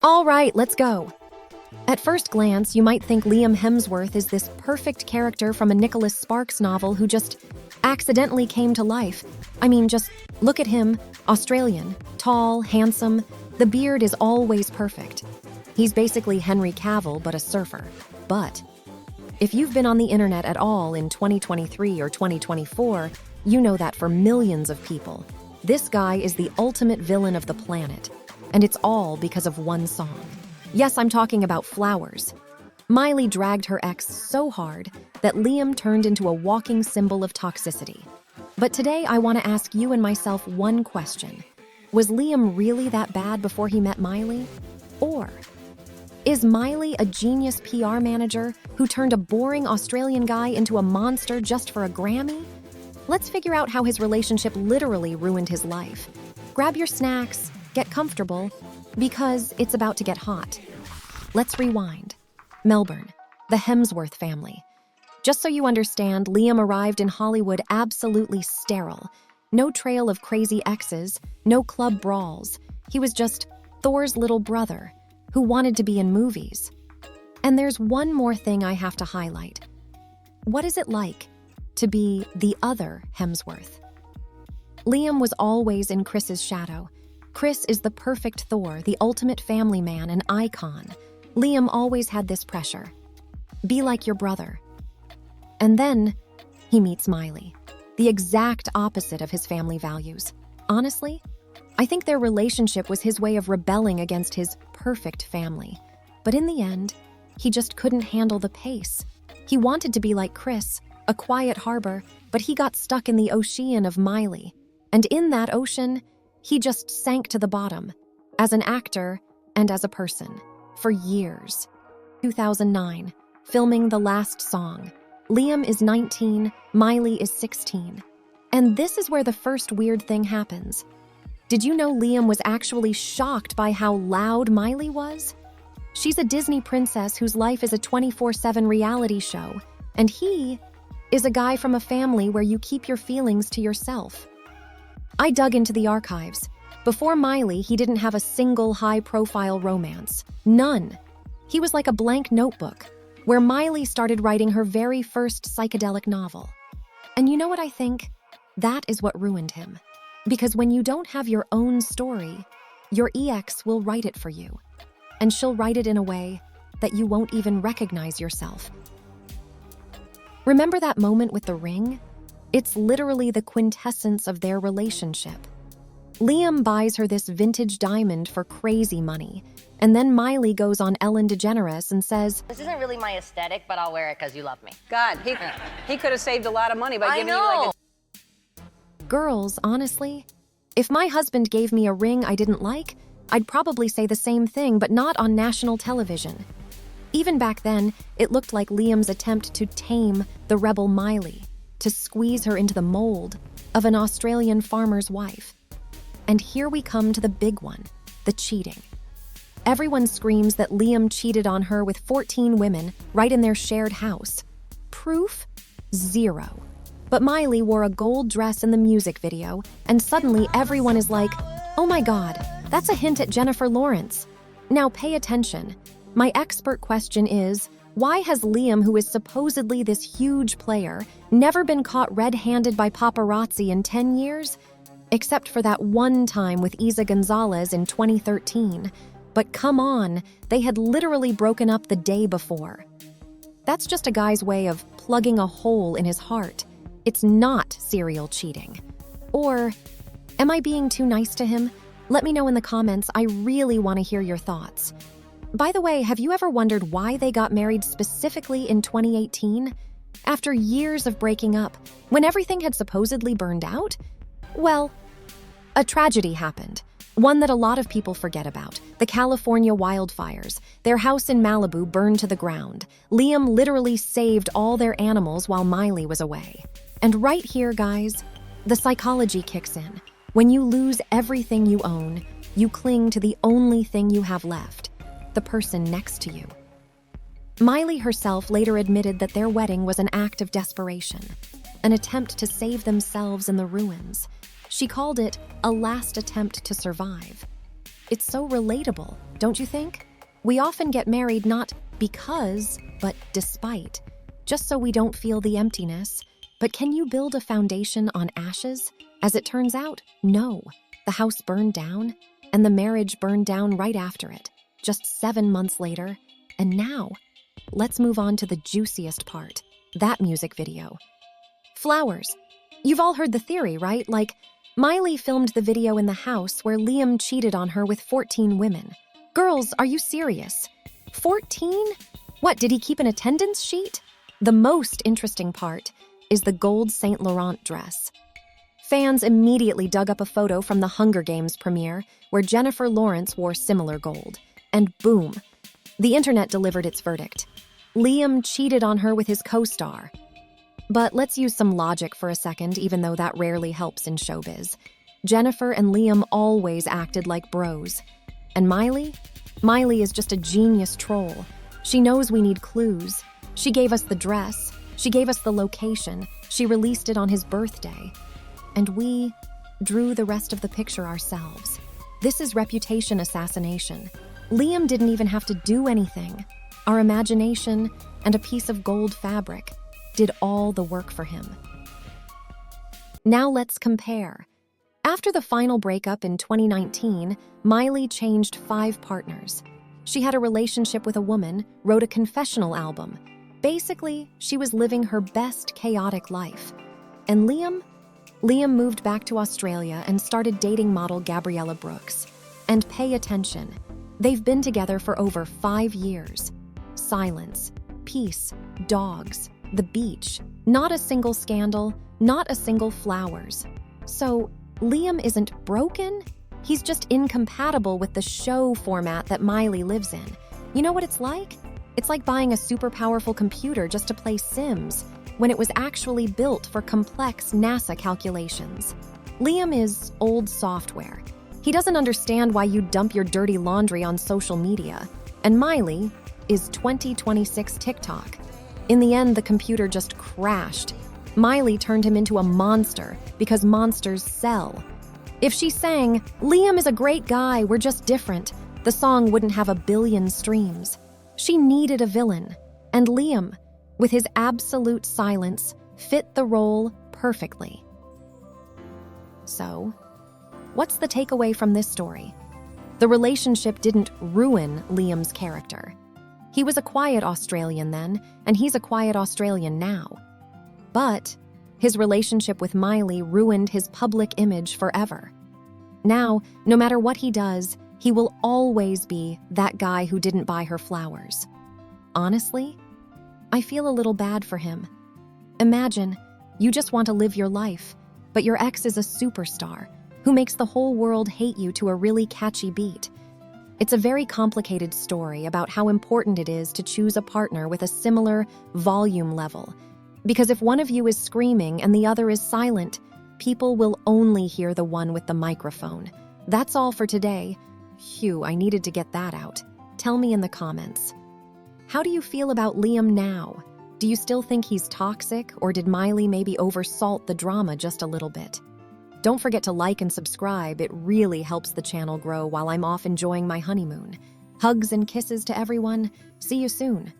All right, let's go. At first glance, you might think Liam Hemsworth is this perfect character from a Nicholas Sparks novel who just accidentally came to life. I mean, just look at him, Australian, tall, handsome. The beard is always perfect. He's basically Henry Cavill, but a surfer. But if you've been on the internet at all in 2023 or 2024, you know that for millions of people, this guy is the ultimate villain of the planet. And it's all because of one song. Yes, I'm talking about Flowers. Miley dragged her ex so hard that Liam turned into a walking symbol of toxicity. But today I want to ask you and myself one question. Was Liam really that bad before he met Miley? Or is Miley a genius PR manager who turned a boring Australian guy into a monster just for a Grammy? Let's figure out how his relationship literally ruined his life. Grab your snacks, get comfortable, because it's about to get hot. Let's rewind. Melbourne, the Hemsworth family. Just so you understand, Liam arrived in Hollywood absolutely sterile. No trail of crazy exes, no club brawls. He was just Thor's little brother who wanted to be in movies. And there's one more thing I have to highlight. What is it like to be the other Hemsworth? Liam was always in Chris's shadow. Chris is the perfect Thor, the ultimate family man, an icon. Liam always had this pressure. Be like your brother. And then he meets Miley, the exact opposite of his family values. Honestly, I think their relationship was his way of rebelling against his perfect family. But in the end, he just couldn't handle the pace. He wanted to be like Chris, a quiet harbor, but he got stuck in the ocean of Miley. And in that ocean, he just sank to the bottom, as an actor and as a person, for years. 2009, filming the last song. Liam is 19, Miley is 16. And this is where the first weird thing happens. Did you know Liam was actually shocked by how loud Miley was? She's a Disney princess whose life is a 24/7 reality show, and he is a guy from a family where you keep your feelings to yourself. I dug into the archives. Before Miley, he didn't have a single high-profile romance. None. He was like a blank notebook, where Miley started writing her very first psychedelic novel. And you know what I think? That is what ruined him. Because when you don't have your own story, your ex will write it for you. And she'll write it in a way that you won't even recognize yourself. Remember that moment with the ring? It's literally the quintessence of their relationship. Liam buys her this vintage diamond for crazy money, and then Miley goes on Ellen DeGeneres and says, "This isn't really my aesthetic, but I'll wear it because you love me." God, he could have saved a lot of money by giving you like a... Girls, honestly, if my husband gave me a ring I didn't like, I'd probably say the same thing, but not on national television. Even back then, it looked like Liam's attempt to tame the rebel Miley, to squeeze her into the mold of an Australian farmer's wife. And here we come to the big one, the cheating. Everyone screams that Liam cheated on her with 14 women right in their shared house. Proof? Zero. But Miley wore a gold dress in the music video, and suddenly everyone is like, oh my God, that's a hint at Jennifer Lawrence. Now pay attention. My expert question is, why has Liam, who is supposedly this huge player, never been caught red-handed by paparazzi in 10 years? Except for that one time with Isa Gonzalez in 2013. But come on, they had literally broken up the day before. That's just a guy's way of plugging a hole in his heart. It's not serial cheating. Or, am I being too nice to him? Let me know in the comments. I really want to hear your thoughts. By the way, have you ever wondered why they got married specifically in 2018? After years of breaking up, when everything had supposedly burned out? Well, a tragedy happened. One that a lot of people forget about. The California wildfires. Their house in Malibu burned to the ground. Liam literally saved all their animals while Miley was away. And right here, guys, the psychology kicks in. When you lose everything you own, you cling to the only thing you have left. The person next to you. Miley herself later admitted that their wedding was an act of desperation, an attempt to save themselves in the ruins. She called it a last attempt to survive. It's so relatable, don't you think? We often get married not because, but despite, just so we don't feel the emptiness. But can you build a foundation on ashes? As it turns out, no. The house burned down, and the marriage burned down right after it, just 7 months later. And now, let's move on to the juiciest part, that music video. Flowers. You've all heard the theory, right? Like, Miley filmed the video in the house where Liam cheated on her with 14 women. Girls, are you serious? 14? What, did he keep an attendance sheet? The most interesting part is the gold Saint Laurent dress. Fans immediately dug up a photo from the Hunger Games premiere where Jennifer Lawrence wore similar gold. And boom, the internet delivered its verdict. Liam cheated on her with his co-star. But let's use some logic for a second, even though that rarely helps in showbiz. Jennifer and Liam always acted like bros. And Miley? Miley is just a genius troll. She knows we need clues. She gave us the dress. She gave us the location. She released it on his birthday. And we drew the rest of the picture ourselves. This is reputation assassination. Liam didn't even have to do anything. Our imagination and a piece of gold fabric did all the work for him. Now let's compare. After the final breakup in 2019, Miley changed 5 partners. She had a relationship with a woman, wrote a confessional album. Basically, she was living her best chaotic life. And Liam moved back to Australia and started dating model Gabriella Brooks. And pay attention, they've been together for over 5 years. Silence, peace, dogs, the beach, not a single scandal, not a single flowers. So, Liam isn't broken, he's just incompatible with the show format that Miley lives in. You know what it's like? It's like buying a super powerful computer just to play Sims, when it was actually built for complex NASA calculations. Liam is old software. He doesn't understand why you dump your dirty laundry on social media. And Miley is 2026 TikTok. In the end, the computer just crashed. Miley turned him into a monster because monsters sell. If she sang, "Liam is a great guy, we're just different," the song wouldn't have 1 billion streams. She needed a villain, and Liam, with his absolute silence, fit the role perfectly. So, what's the takeaway from this story? The relationship didn't ruin Liam's character. He was a quiet Australian then, and he's a quiet Australian now. But his relationship with Miley ruined his public image forever. Now, no matter what he does, he will always be that guy who didn't buy her flowers. Honestly, I feel a little bad for him. Imagine, you just want to live your life, but your ex is a superstar who makes the whole world hate you to a really catchy beat. It's a very complicated story about how important it is to choose a partner with a similar volume level. Because if one of you is screaming and the other is silent, people will only hear the one with the microphone. That's all for today. Phew, I needed to get that out. Tell me in the comments. How do you feel about Liam now? Do you still think he's toxic, or did Miley maybe oversalt the drama just a little bit? Don't forget to like and subscribe. It really helps the channel grow while I'm off enjoying my honeymoon. Hugs and kisses to everyone. See you soon.